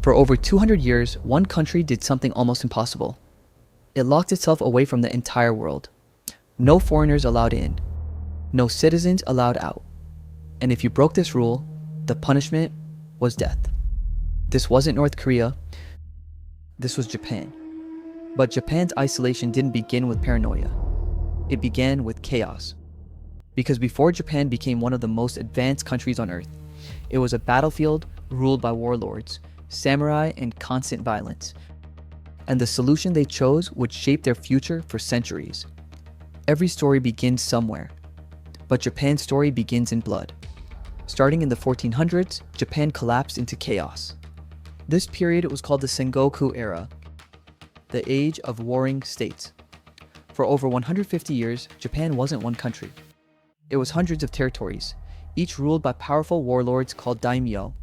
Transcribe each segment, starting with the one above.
For over 200 years, one country did something almost impossible. It locked itself away from the entire world. No foreigners allowed in. No citizens allowed out. And if you broke this rule, the punishment was death. This wasn't North Korea. This was Japan. But Japan's isolation didn't begin with paranoia. It began with chaos. Because before Japan became one of the most advanced countries on earth, it was a battlefield ruled by warlords, samurai, and constant violence. And the solution they chose would shape their future for centuries. Every story begins somewhere, but Japan's story begins in blood. Starting in the 1400s, Japan collapsed into chaos. This period was called the Sengoku era, the age of warring states. For over 150 years, Japan wasn't one country. It was hundreds of territories, each ruled by powerful warlords called daimyo.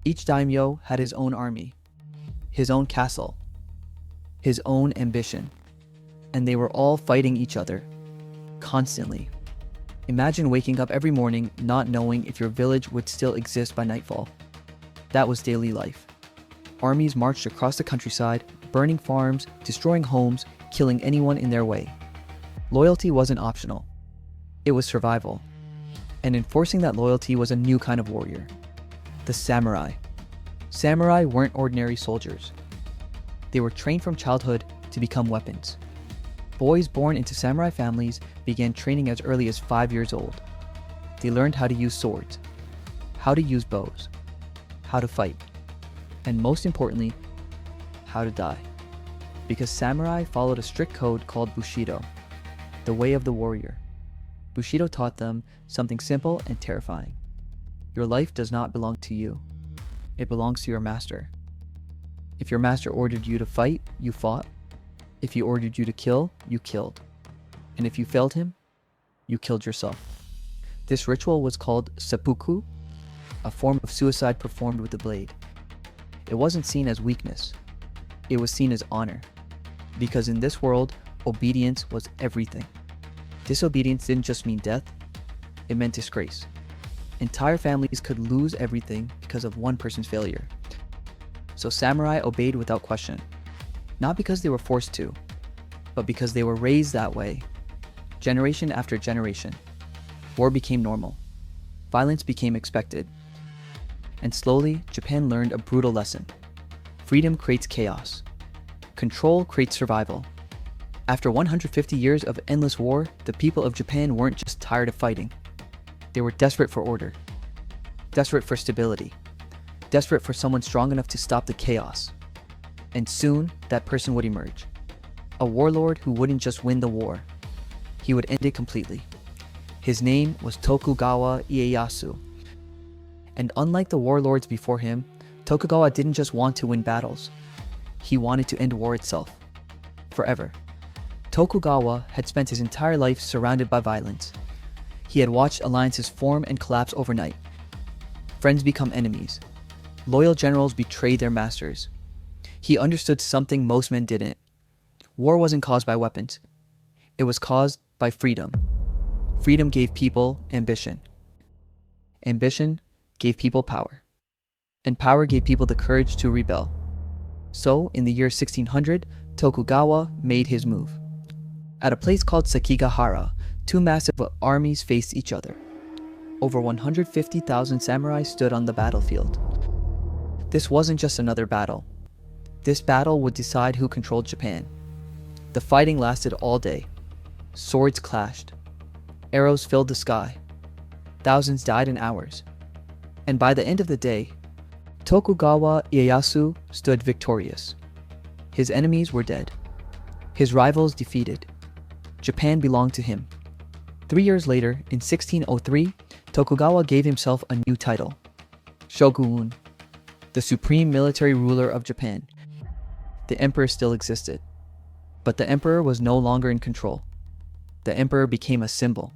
Each daimyo had his own army, his own castle, his own ambition, and they were all fighting each other, constantly. Imagine waking up every morning not knowing if your village would still exist by nightfall. That was daily life. Armies marched across the countryside, burning farms, destroying homes, killing anyone in their way. Loyalty wasn't optional. It was survival. And enforcing that loyalty was a new kind of warrior. The samurai. Samurai weren't ordinary soldiers. They were trained from childhood to become weapons. Boys born into samurai families began training as early as 5 years old. They learned how to use swords, how to use bows, how to fight, and most importantly, how to die. Because samurai followed a strict code called Bushido, the way of the warrior. Bushido taught them something simple and terrifying. Your life does not belong to you. It belongs to your master. If your master ordered you to fight, you fought. If he ordered you to kill, you killed. And if you failed him, you killed yourself. This ritual was called seppuku, a form of suicide performed with a blade. It wasn't seen as weakness. It was seen as honor. Because in this world, obedience was everything. Disobedience didn't just mean death, it meant disgrace. Entire families could lose everything because of one person's failure. So samurai obeyed without question. Not because they were forced to, but because they were raised that way. Generation after generation, war became normal. Violence became expected. And slowly, Japan learned a brutal lesson. Freedom creates chaos. Control creates survival. After 150 years of endless war, the people of Japan weren't just tired of fighting. They were desperate for order, desperate for stability, desperate for someone strong enough to stop the chaos. And soon, that person would emerge. A warlord who wouldn't just win the war, he would end it completely. His name was Tokugawa Ieyasu. And unlike the warlords before him, Tokugawa didn't just want to win battles. He wanted to end war itself, forever. Tokugawa had spent his entire life surrounded by violence. He had watched alliances form and collapse overnight. Friends become enemies. Loyal generals betray their masters. He understood something most men didn't. War wasn't caused by weapons. It was caused by freedom. Freedom gave people ambition. Ambition gave people power. And power gave people the courage to rebel. So, in the year 1600, Tokugawa made his move. At a place called Sekigahara, two massive armies faced each other. Over 150,000 samurai stood on the battlefield. This wasn't just another battle. This battle would decide who controlled Japan. The fighting lasted all day. Swords clashed. Arrows filled the sky. Thousands died in hours. And by the end of the day, Tokugawa Ieyasu stood victorious. His enemies were dead. His rivals defeated. Japan belonged to him. 3 years later, in 1603, Tokugawa gave himself a new title, shogun, the supreme military ruler of Japan. The emperor still existed, but the emperor was no longer in control. The emperor became a symbol.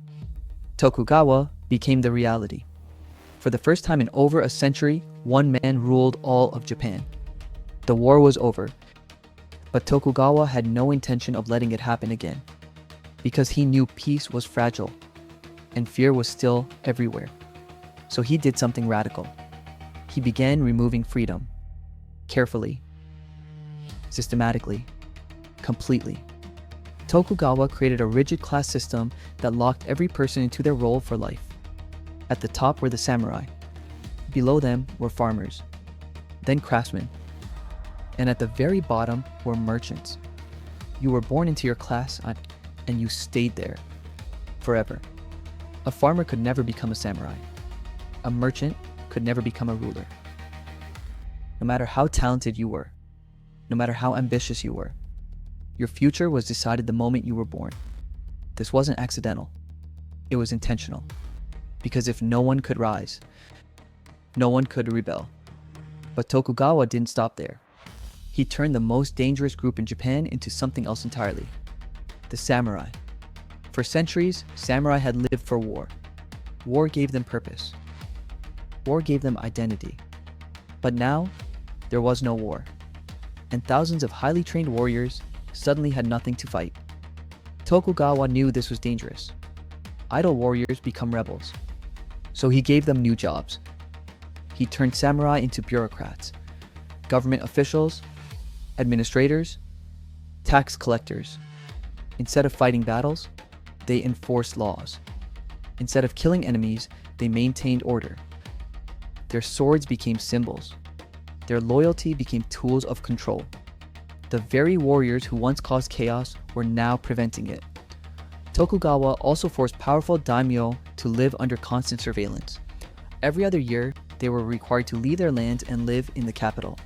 Tokugawa became the reality. For the first time in over a century, one man ruled all of Japan. The war was over, but Tokugawa had no intention of letting it happen again, because he knew peace was fragile and fear was still everywhere. So he did something radical. He began removing freedom. carefully, systematically, completely. Tokugawa created a rigid class system that locked every person into their role for life. At the top were the samurai. Below them were farmers, then craftsmen, and at the very bottom were merchants. You were born into your class and you stayed there forever. A farmer could never become a samurai. A merchant could never become a ruler. No matter how talented you were, no matter how ambitious you were, your future was decided the moment you were born. This wasn't accidental. It was intentional. Because if no one could rise, no one could rebel. But Tokugawa didn't stop there. He turned the most dangerous group in Japan into something else entirely: the samurai. For centuries, samurai had lived for war. War gave them purpose. War gave them identity. But now, there was no war. And thousands of highly trained warriors suddenly had nothing to fight. Tokugawa knew this was dangerous. Idle warriors become rebels. So he gave them new jobs. He turned samurai into bureaucrats, government officials, administrators, tax collectors. Instead of fighting battles, they enforced laws. Instead of killing enemies, they maintained order. Their swords became symbols. Their loyalty became tools of control. The very warriors who once caused chaos were now preventing it. Tokugawa also forced powerful daimyo to live under constant surveillance. Every other year, they were required to leave their land and live in the capital.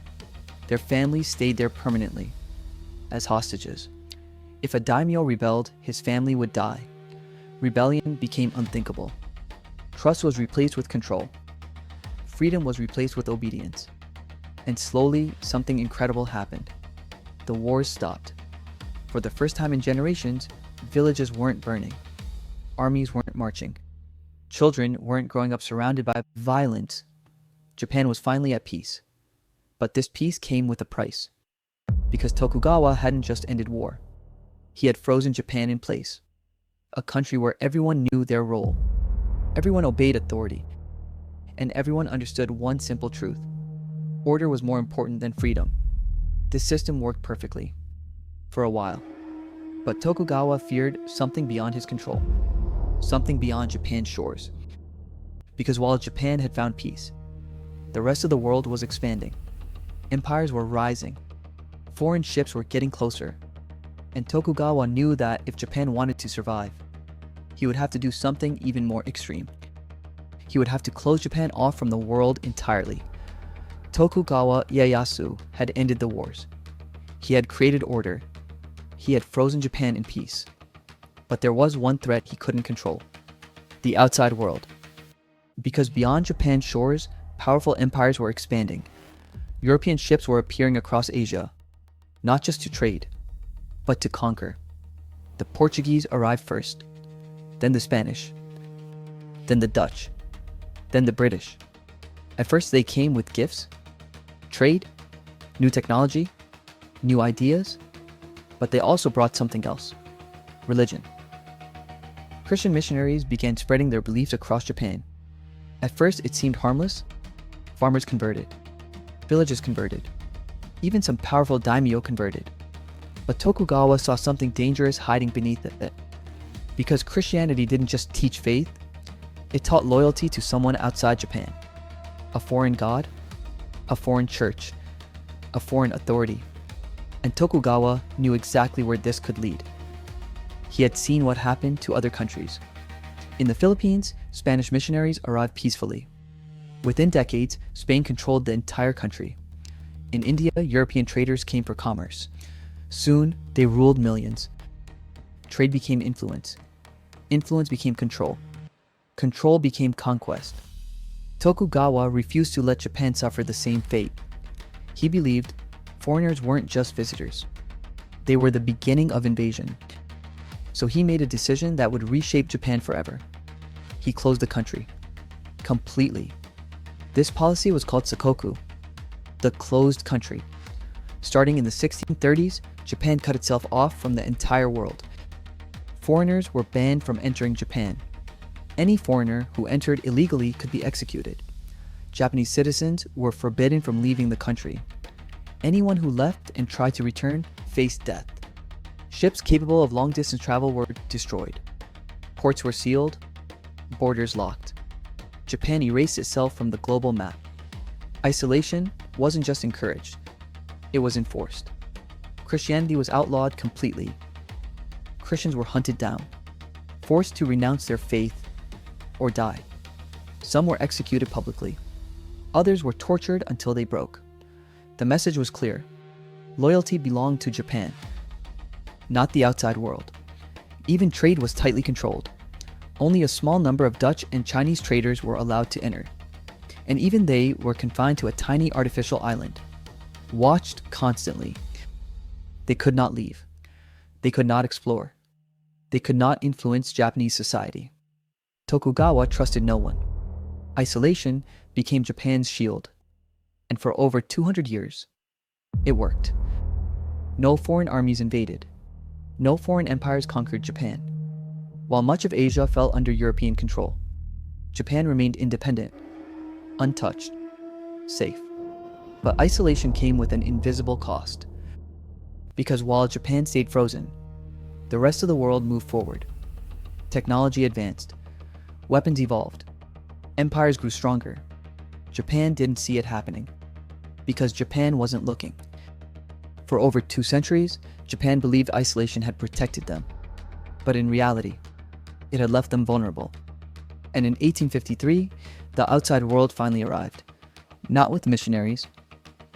Their families stayed there permanently, as hostages. If a daimyo rebelled, his family would die. Rebellion became unthinkable. Trust was replaced with control. Freedom was replaced with obedience. And slowly, something incredible happened. The wars stopped. For the first time in generations, villages weren't burning. Armies weren't marching. Children weren't growing up surrounded by violence. Japan was finally at peace. But this peace came with a price. Because Tokugawa hadn't just ended war. He had frozen Japan in place. A country where everyone knew their role. Everyone obeyed authority. And everyone understood one simple truth. Order was more important than freedom. This system worked perfectly. For a while. But Tokugawa feared something beyond his control. Something beyond Japan's shores. Because while Japan had found peace, the rest of the world was expanding. Empires were rising. Foreign ships were getting closer. And Tokugawa knew that if Japan wanted to survive, he would have to do something even more extreme. He would have to close Japan off from the world entirely. Tokugawa Ieyasu had ended the wars. He had created order. He had frozen Japan in peace. But there was one threat he couldn't control: the outside world. Because beyond Japan's shores, powerful empires were expanding. European ships were appearing across Asia, not just to trade, but to conquer. The Portuguese arrived first, then the Spanish, then the Dutch, then the British. At first they came with gifts, trade, new technology, new ideas, but they also brought something else: religion. Christian missionaries began spreading their beliefs across Japan. At first it seemed harmless. Farmers converted, villages converted, even some powerful daimyo converted. But Tokugawa saw something dangerous hiding beneath it. Because Christianity didn't just teach faith, it taught loyalty to someone outside Japan. A foreign god, a foreign church, a foreign authority. And Tokugawa knew exactly where this could lead. He had seen what happened to other countries. In the Philippines, Spanish missionaries arrived peacefully. Within decades, Spain controlled the entire country. In India, European traders came for commerce. Soon, they ruled millions. Trade became influence. Influence became control. Control became conquest. Tokugawa refused to let Japan suffer the same fate. He believed foreigners weren't just visitors. They were the beginning of invasion. So he made a decision that would reshape Japan forever. He closed the country. Completely. This policy was called Sakoku, the closed country. Starting in the 1630s, Japan cut itself off from the entire world. Foreigners were banned from entering Japan. Any foreigner who entered illegally could be executed. Japanese citizens were forbidden from leaving the country. Anyone who left and tried to return faced death. Ships capable of long-distance travel were destroyed. Ports were sealed, borders locked. Japan erased itself from the global map. Isolation wasn't just encouraged, it was enforced. Christianity was outlawed completely. Christians were hunted down, forced to renounce their faith or die. Some were executed publicly. Others were tortured until they broke. The message was clear. Loyalty belonged to Japan, not the outside world. Even trade was tightly controlled. Only a small number of Dutch and Chinese traders were allowed to enter, and even they were confined to a tiny artificial island, watched constantly. They could not leave. They could not explore. They could not influence Japanese society. Tokugawa trusted no one. Isolation became Japan's shield, and for over 200 years, it worked. No foreign armies invaded. No foreign empires conquered Japan. While much of Asia fell under European control, Japan remained independent, untouched, safe. But isolation came with an invisible cost. Because while Japan stayed frozen, the rest of the world moved forward. Technology advanced. Weapons evolved. Empires grew stronger. Japan didn't see it happening, because Japan wasn't looking. For over 2 centuries, Japan believed isolation had protected them. But in reality, it had left them vulnerable. And in 1853, the outside world finally arrived. Not with missionaries,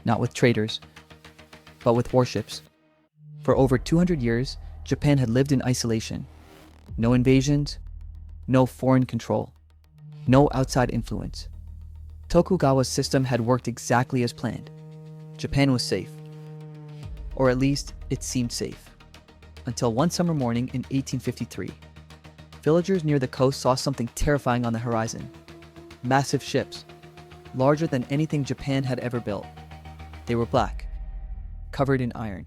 not with traders, but with warships. For over 200 years, Japan had lived in isolation. No invasions, no foreign control, no outside influence. Tokugawa's system had worked exactly as planned. Japan was safe. Or at least, it seemed safe. Until one summer morning in 1853. Villagers near the coast saw something terrifying on the horizon. Massive ships, larger than anything Japan had ever built. They were black, covered in iron,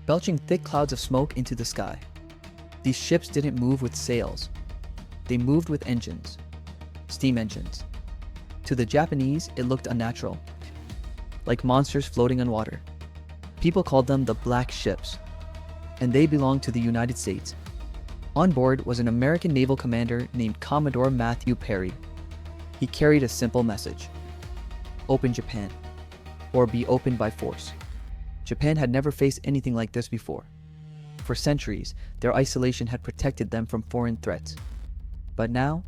belching thick clouds of smoke into the sky. These ships didn't move with sails. They moved with engines, steam engines. To the Japanese, it looked unnatural, like monsters floating on water. People called them the Black Ships, and they belonged to the United States. On board was an American naval commander named Commodore Matthew Perry. He carried a simple message: open Japan, or be opened by force. Japan had never faced anything like this before. For centuries, their isolation had protected them from foreign threats. But now,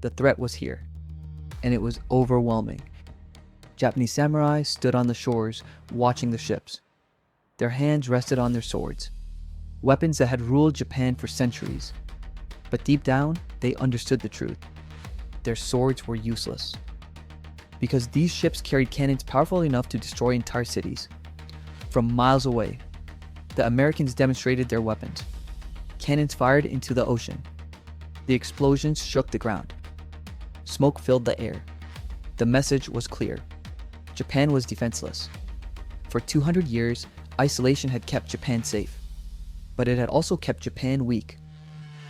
the threat was here, and it was overwhelming. Japanese samurai stood on the shores, watching the ships. Their hands rested on their swords, weapons that had ruled Japan for centuries. But deep down, they understood the truth. Their swords were useless. Because these ships carried cannons powerful enough to destroy entire cities. From miles away, the Americans demonstrated their weapons. Cannons fired into the ocean. The explosions shook the ground. Smoke filled the air. The message was clear. Japan was defenseless. For 200 years, isolation had kept Japan safe. But it had also kept Japan weak.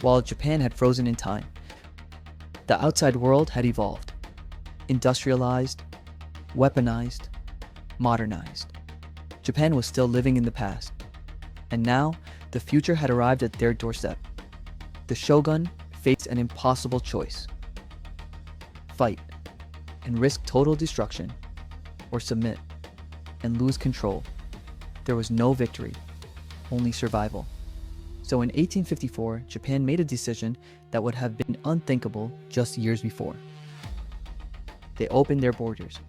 While Japan had frozen in time, the outside world had evolved. Industrialized, weaponized, modernized. Japan was still living in the past. And now, the future had arrived at their doorstep. The shogun faced an impossible choice: fight and risk total destruction, or submit and lose control. There was no victory, only survival. So in 1854, Japan made a decision that would have been unthinkable just years before. They opened their borders.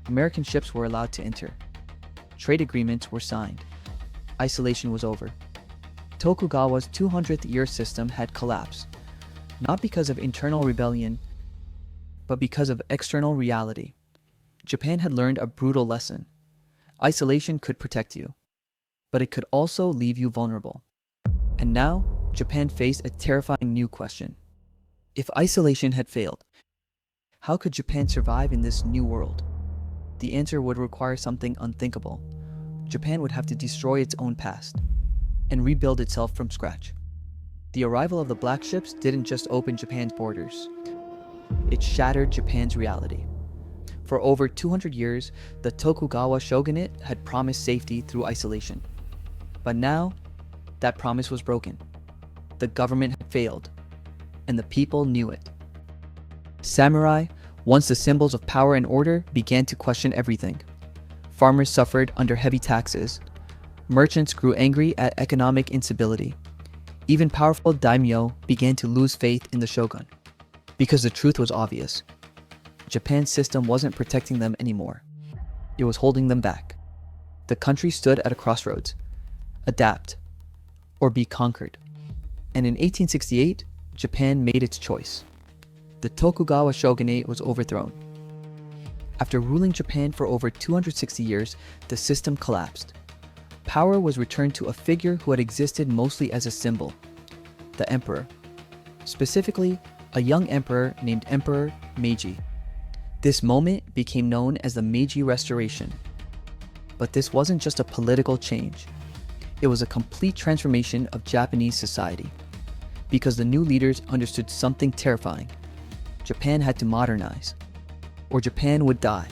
American ships were allowed to enter. Trade agreements were signed. Isolation was over. Tokugawa's 200th year system had collapsed, not because of internal rebellion, but because of external reality. Japan had learned a brutal lesson. Isolation could protect you, but it could also leave you vulnerable. And now, Japan faced a terrifying new question. If isolation had failed, how could Japan survive in this new world? The answer would require something unthinkable. Japan would have to destroy its own past and rebuild itself from scratch. The arrival of the Black Ships didn't just open Japan's borders. It shattered Japan's reality. For over 200 years, the Tokugawa shogunate had promised safety through isolation. But now, that promise was broken. The government had failed, and the people knew it. Samurai, once the symbols of power and order, began to question everything. Farmers suffered under heavy taxes. Merchants grew angry at economic instability. Even powerful daimyo began to lose faith in the shogun. Because the truth was obvious. Japan's system wasn't protecting them anymore. It was holding them back. The country stood at a crossroads. Adapt, or be conquered. And in 1868, Japan made its choice. The Tokugawa shogunate was overthrown. After ruling Japan for over 260 years, the system collapsed. Power was returned to a figure who had existed mostly as a symbol, the emperor. Specifically, a young emperor named Emperor Meiji. This moment became known as the Meiji Restoration. But this wasn't just a political change. It was a complete transformation of Japanese society. Because the new leaders understood something terrifying. Japan had to modernize, or Japan would die.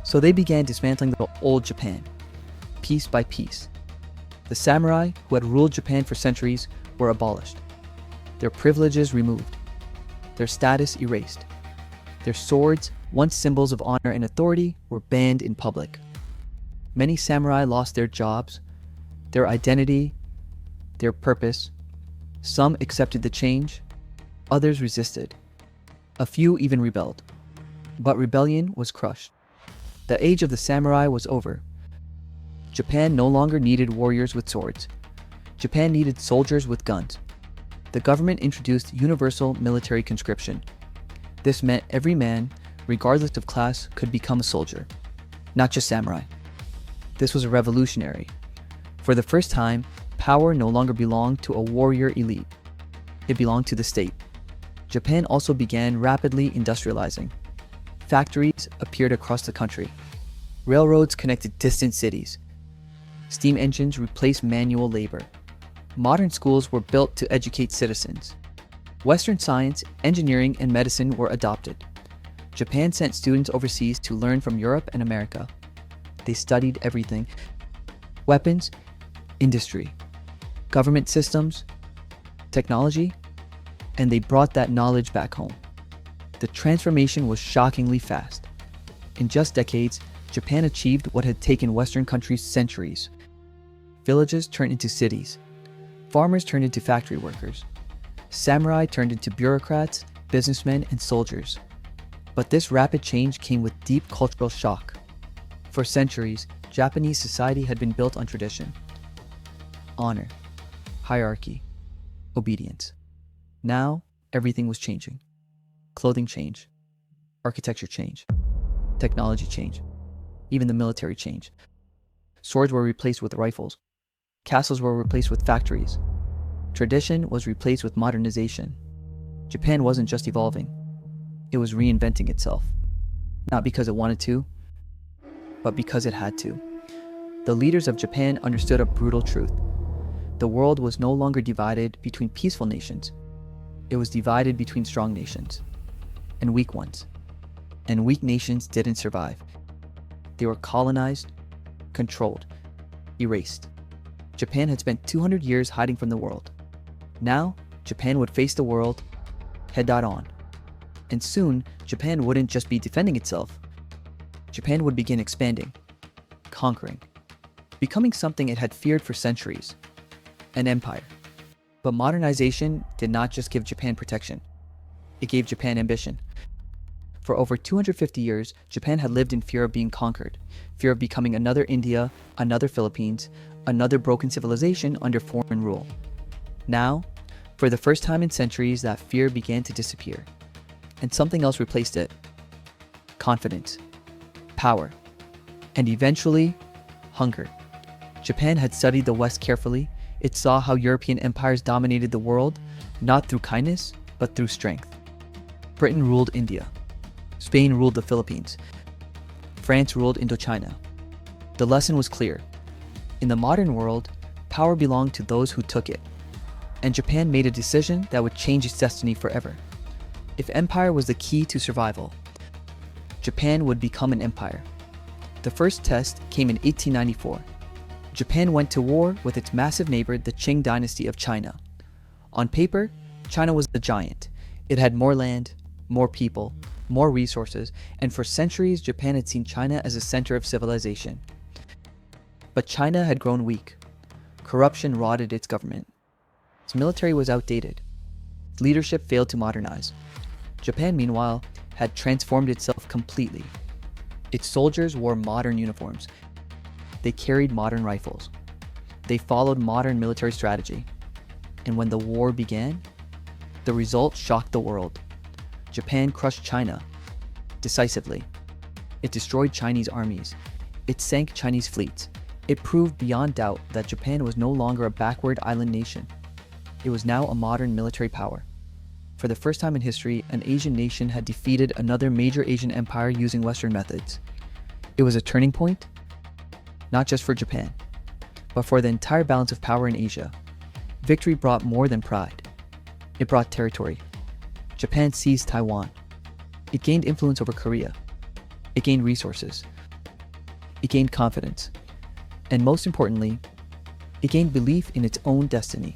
So they began dismantling the old Japan, piece by piece. The samurai, who had ruled Japan for centuries, were abolished. Their privileges removed. Their status erased. Their swords, once symbols of honor and authority, were banned in public. Many samurai lost their jobs, their identity, their purpose. Some accepted the change, others resisted. A few even rebelled. But rebellion was crushed. The age of the samurai was over. Japan no longer needed warriors with swords. Japan needed soldiers with guns. The government introduced universal military conscription. This meant every man, regardless of class, could become a soldier, not just samurai. This was revolutionary. For the first time, power no longer belonged to a warrior elite. It belonged to the state. Japan also began rapidly industrializing. Factories appeared across the country. Railroads connected distant cities. Steam engines replaced manual labor. Modern schools were built to educate citizens. Western science, engineering, and medicine were adopted. Japan sent students overseas to learn from Europe and America. They studied everything: weapons, industry, government systems, technology, and they brought that knowledge back home. The transformation was shockingly fast. In just decades, Japan achieved what had taken Western countries centuries. Villages turned into cities. Farmers turned into factory workers. Samurai turned into bureaucrats, businessmen, and soldiers. But this rapid change came with deep cultural shock. For centuries, Japanese society had been built on tradition, honor, hierarchy, obedience. Now, everything was changing. Clothing changed, architecture changed, technology changed, even the military changed. Swords were replaced with rifles. Castles were replaced with factories. Tradition was replaced with modernization. Japan wasn't just evolving. It was reinventing itself. Not because it wanted to, but because it had to. The leaders of Japan understood a brutal truth. The world was no longer divided between peaceful nations. It was divided between strong nations and weak ones. And weak nations didn't survive. They were colonized, controlled, erased. Japan had spent 200 years hiding from the world. Now, Japan would face the world head-on. And soon, Japan wouldn't just be defending itself. Japan would begin expanding, conquering, becoming something it had feared for centuries, an empire. But modernization did not just give Japan protection. It gave Japan ambition. For over 250 years, Japan had lived in fear of being conquered, fear of becoming another India, another Philippines, another broken civilization under foreign rule. Now, for the first time in centuries, that fear began to disappear, and something else replaced it: confidence, power, and eventually, hunger. Japan had studied the West carefully. It saw how European empires dominated the world, not through kindness, but through strength. Britain ruled India. Spain ruled the Philippines. France ruled Indochina. The lesson was clear. In the modern world, power belonged to those who took it. And Japan made a decision that would change its destiny forever. If empire was the key to survival, Japan would become an empire. The first test came in 1894. Japan went to war with its massive neighbor, the Qing dynasty of China. On paper, China was the giant. It had more land, more people, more resources, and for centuries Japan had seen China as a center of civilization. But China had grown weak. Corruption rotted its government. Its military was outdated. Its leadership failed to modernize. Japan, meanwhile, had transformed itself completely. Its soldiers wore modern uniforms. They carried modern rifles. They followed modern military strategy. And when the war began, the result shocked the world. Japan crushed China decisively. It destroyed Chinese armies. It sank Chinese fleets. It proved beyond doubt that Japan was no longer a backward island nation. It was now a modern military power. For the first time in history, an Asian nation had defeated another major Asian empire using Western methods. It was a turning point, not just for Japan, but for the entire balance of power in Asia. Victory brought more than pride. It brought territory. Japan seized Taiwan. It gained influence over Korea. It gained resources. It gained confidence. And most importantly, it gained belief in its own destiny.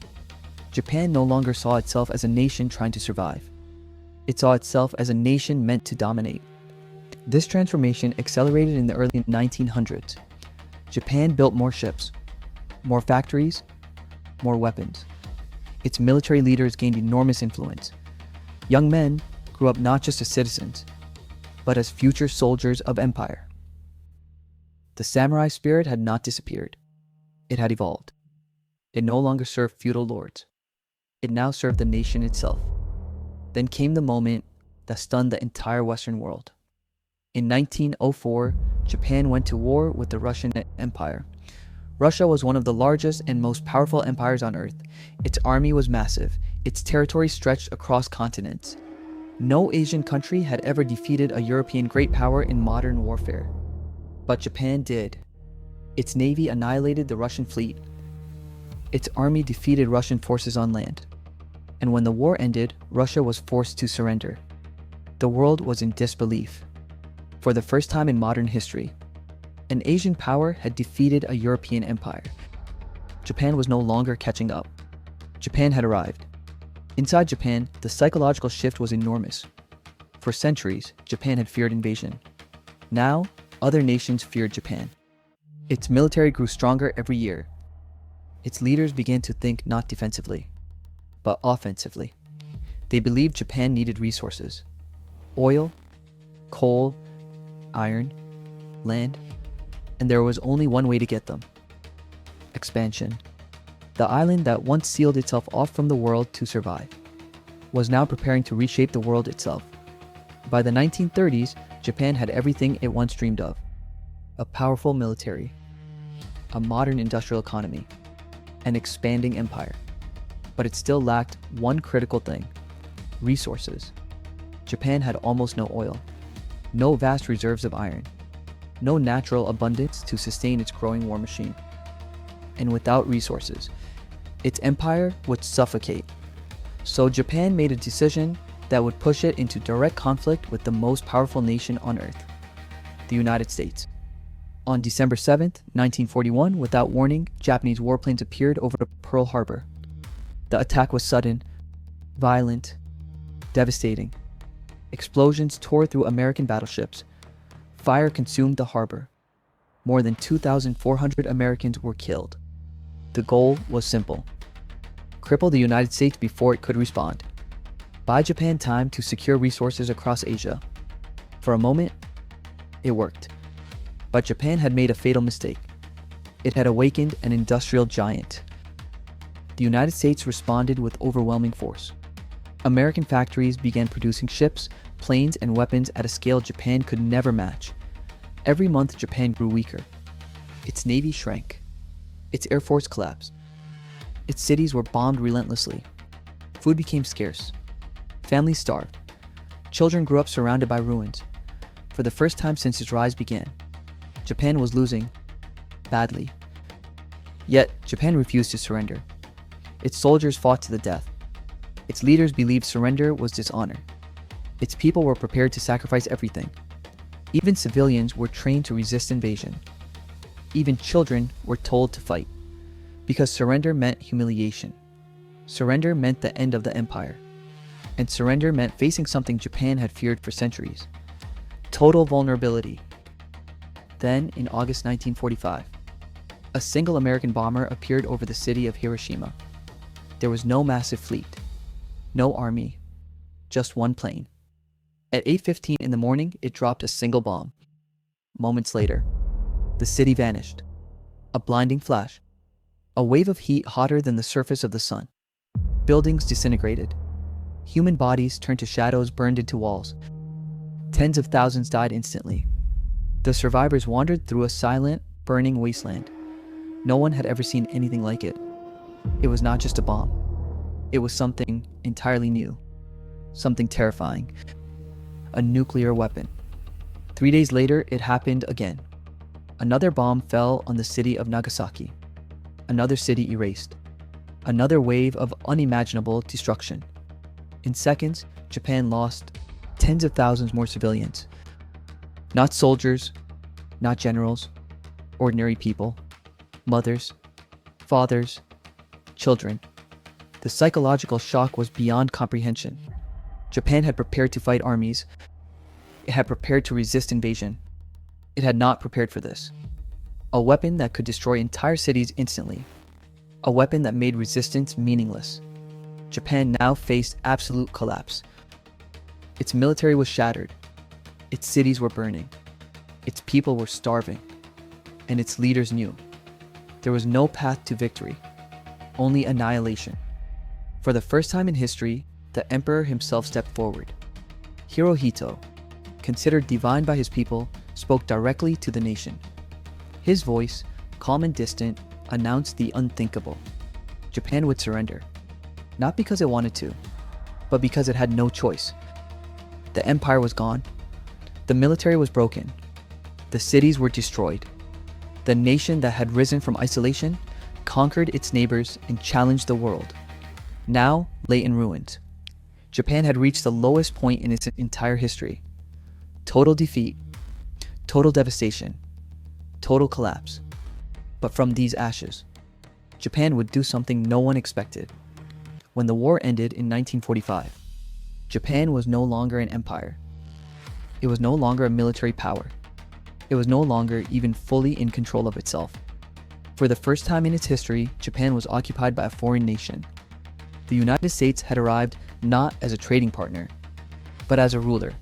Japan no longer saw itself as a nation trying to survive. It saw itself as a nation meant to dominate. This transformation accelerated in the early 1900s. Japan built more ships, more factories, more weapons. Its military leaders gained enormous influence. Young men grew up not just as citizens, but as future soldiers of empire. The samurai spirit had not disappeared. It had evolved. It no longer served feudal lords. It now served the nation itself. Then came the moment that stunned the entire Western world. In 1904, Japan went to war with the Russian Empire. Russia was one of the largest and most powerful empires on Earth. Its army was massive. Its territory stretched across continents. No Asian country had ever defeated a European great power in modern warfare. But Japan did. Its navy annihilated the Russian fleet. Its army defeated Russian forces on land. And when the war ended, Russia was forced to surrender. The world was in disbelief. For the first time in modern history, an Asian power had defeated a European empire. Japan was no longer catching up. Japan had arrived. Inside Japan, the psychological shift was enormous. For centuries, Japan had feared invasion. Now, other nations feared Japan. Its military grew stronger every year. Its leaders began to think not defensively, but offensively. They believed Japan needed resources: oil, coal, iron, land, and there was only one way to get them: expansion. The island that once sealed itself off from the world to survive was now preparing to reshape the world itself. By the 1930s, Japan had everything it once dreamed of: a powerful military, a modern industrial economy, an expanding empire. But it still lacked one critical thing: resources. Japan had almost no oil, no vast reserves of iron, no natural abundance to sustain its growing war machine. And without resources, its empire would suffocate. So Japan made a decision that would push it into direct conflict with the most powerful nation on Earth, the United States. On December 7th, 1941, without warning, Japanese warplanes appeared over Pearl Harbor. The attack was sudden, violent, devastating. Explosions tore through American battleships. Fire consumed the harbor. More than 2,400 Americans were killed. The goal was simple: cripple the United States before it could respond. Buy Japan time to secure resources across Asia. For a moment, it worked. But Japan had made a fatal mistake. It had awakened an industrial giant. The United States responded with overwhelming force. American factories began producing ships, planes, and weapons at a scale Japan could never match. Every month, Japan grew weaker. Its navy shrank. Its air force collapsed. Its cities were bombed relentlessly. Food became scarce. Families starved. Children grew up surrounded by ruins. For the first time since its rise began, Japan was losing badly. Yet, Japan refused to surrender. Its soldiers fought to the death. Its leaders believed surrender was dishonor. Its people were prepared to sacrifice everything. Even civilians were trained to resist invasion. Even children were told to fight, because surrender meant humiliation. Surrender meant the end of the empire. And surrender meant facing something Japan had feared for centuries: total vulnerability. Then, in August 1945, a single American bomber appeared over the city of Hiroshima. There was no massive fleet, no army, just one plane. At 8:15 in the morning, it dropped a single bomb. Moments later, the city vanished. A blinding flash. A wave of heat hotter than the surface of the sun. Buildings disintegrated. Human bodies turned to shadows burned into walls. Tens of thousands died instantly. The survivors wandered through a silent, burning wasteland. No one had ever seen anything like it. It was not just a bomb. It was something entirely new. Something terrifying. A nuclear weapon. 3 days later, it happened again. Another bomb fell on the city of Nagasaki. Another city erased. Another wave of unimaginable destruction. In seconds, Japan lost tens of thousands more civilians. Not soldiers, not generals, ordinary people, mothers, fathers, children. The psychological shock was beyond comprehension. Japan had prepared to fight armies. It had prepared to resist invasion. It had not prepared for this. A weapon that could destroy entire cities instantly. A weapon that made resistance meaningless. Japan now faced absolute collapse. Its military was shattered. Its cities were burning. Its people were starving. And its leaders knew there was no path to victory, only annihilation. For the first time in history, the emperor himself stepped forward. Hirohito, considered divine by his people, spoke directly to the nation. His voice, calm and distant, announced the unthinkable. Japan would surrender, not because it wanted to, but because it had no choice. The empire was gone. The military was broken. The cities were destroyed. The nation that had risen from isolation conquered its neighbors and challenged the world. Now lay in ruins. Japan had reached the lowest point in its entire history. Total defeat, total devastation, total collapse. But from these ashes, Japan would do something no one expected. When the war ended in 1945, Japan was no longer an empire. It was no longer a military power. It was no longer even fully in control of itself. For the first time in its history, Japan was occupied by a foreign nation. The United States had arrived not as a trading partner, but as a ruler.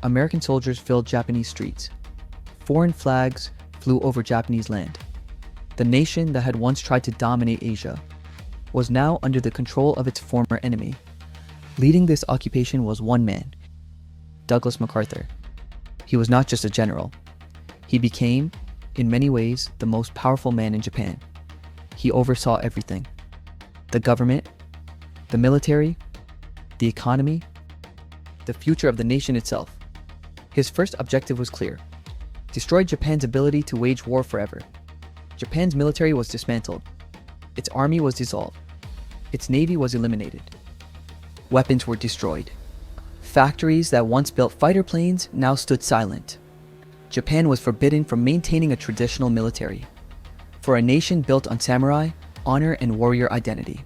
American soldiers filled Japanese streets. Foreign flags flew over Japanese land. The nation that had once tried to dominate Asia was now under the control of its former enemy. Leading this occupation was one man, Douglas MacArthur. He was not just a general. He became, in many ways, the most powerful man in Japan. He oversaw everything: the government, the military, the economy, the future of the nation itself. His first objective was clear: destroy Japan's ability to wage war forever. Japan's military was dismantled. Its army was dissolved. Its navy was eliminated. Weapons were destroyed. Factories that once built fighter planes now stood silent. Japan was forbidden from maintaining a traditional military. For a nation built on samurai, honor, and warrior identity,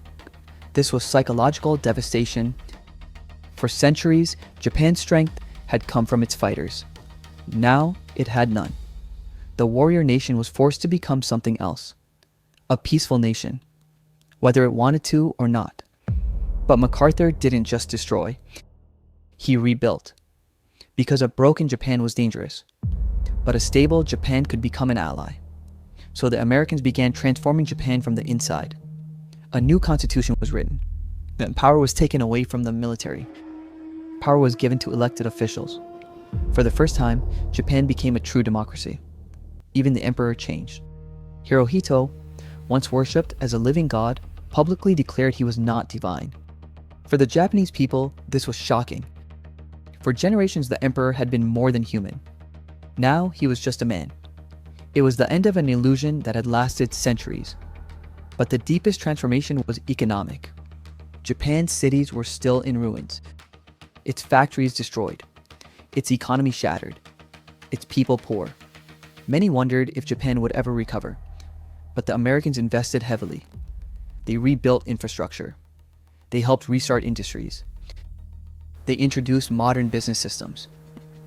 this was psychological devastation. For centuries, Japan's strength had come from its fighters. Now, it had none. The warrior nation was forced to become something else. A peaceful nation, whether it wanted to or not. But MacArthur didn't just destroy. He rebuilt. Because a broken Japan was dangerous. But a stable Japan could become an ally. So the Americans began transforming Japan from the inside. A new constitution was written. Then power was taken away from the military. Power was given to elected officials. For the first time, Japan became a true democracy. Even the emperor changed. Hirohito, once worshipped as a living god, publicly declared he was not divine. For the Japanese people, this was shocking. For generations, the emperor had been more than human. Now, he was just a man. It was the end of an illusion that had lasted centuries. But the deepest transformation was economic. Japan's cities were still in ruins. Its factories destroyed. Its economy shattered. its people poor. Many wondered if Japan would ever recover, but the Americans invested heavily. They rebuilt infrastructure. They helped restart industries. They introduced modern business systems.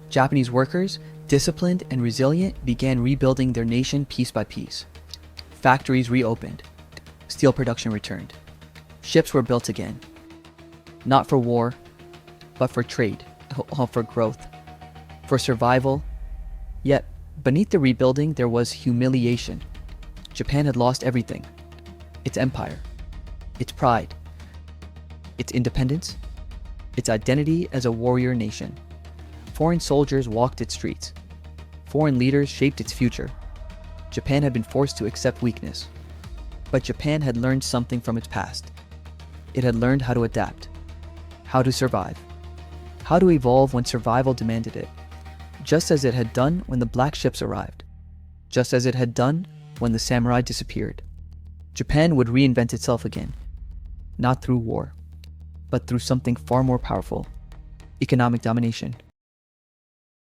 Japanese workers, disciplined and resilient, began rebuilding their nation piece by piece. Factories reopened. Steel production returned. Ships were built again. Not for war, but for trade, for growth, for survival. Yet, beneath the rebuilding, there was humiliation. Japan had lost everything. Its empire, its pride, its independence, its identity as a warrior nation. Foreign soldiers walked its streets. Foreign leaders shaped its future. Japan had been forced to accept weakness. But Japan had learned something from its past. It had learned how to adapt, how to survive, how to evolve when survival demanded it, just as it had done when the black ships arrived, just as it had done when the samurai disappeared. Japan would reinvent itself again, not through war, but through something far more powerful: economic domination.